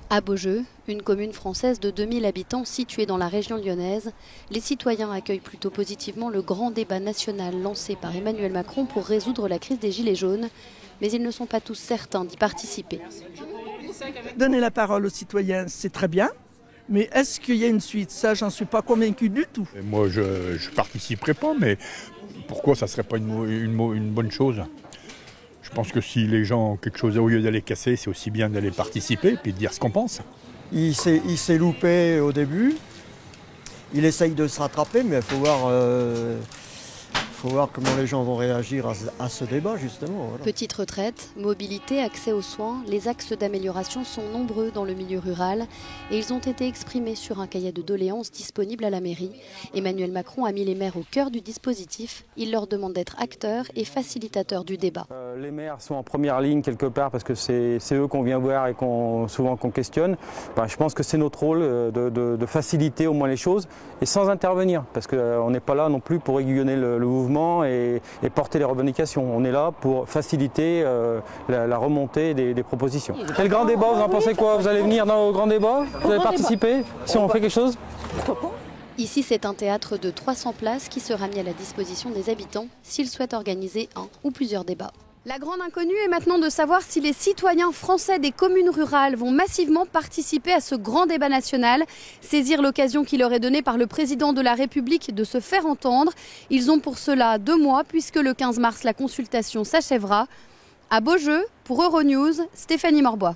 À Beaujeu, une commune française de 2000 habitants située dans la région lyonnaise, les citoyens accueillent plutôt positivement le grand débat national lancé par Emmanuel Macron pour résoudre la crise des Gilets jaunes, mais ils ne sont pas tous certains d'y participer. Donner la parole aux citoyens, c'est très bien, mais est-ce qu'il y a une suite? Ça, j'en suis pas convaincu du tout. Et moi, je participerai pas, mais pourquoi ça ne serait pas une bonne chose? Je pense que si les gens ont quelque chose, au lieu d'aller casser, c'est aussi bien d'aller participer et puis de dire ce qu'on pense. Il s'est loupé au début, il essaye de se rattraper, mais il faut voir comment les gens vont réagir à ce débat, justement. Voilà. Petite retraite, mobilité, accès aux soins, les axes d'amélioration sont nombreux dans le milieu rural et ils ont été exprimés sur un cahier de doléances disponible à la mairie. Emmanuel Macron a mis les maires au cœur du dispositif. Il leur demande d'être acteurs et facilitateurs du débat. Les maires sont en première ligne quelque part parce que c'est eux qu'on vient voir et souvent qu'on questionne. Je pense que c'est notre rôle de faciliter au moins les choses et sans intervenir parce qu'on n'est pas là non plus pour aiguillonner le mouvement et porter les revendications. On est là pour faciliter la remontée des propositions. Et le grand débat, vous en pensez quoi? Vous allez venir dans le grand débat? Vous allez participer si on fait quelque chose? Ici, c'est un théâtre de 300 places qui sera mis à la disposition des habitants s'ils souhaitent organiser un ou plusieurs débats. La grande inconnue est maintenant de savoir si les citoyens français des communes rurales vont massivement participer à ce grand débat national, saisir l'occasion qui leur est donnée par le président de la République de se faire entendre. Ils ont pour cela 2 mois puisque le 15 mars, la consultation s'achèvera. À Beaujeu, pour Euronews, Stéphanie Morbois.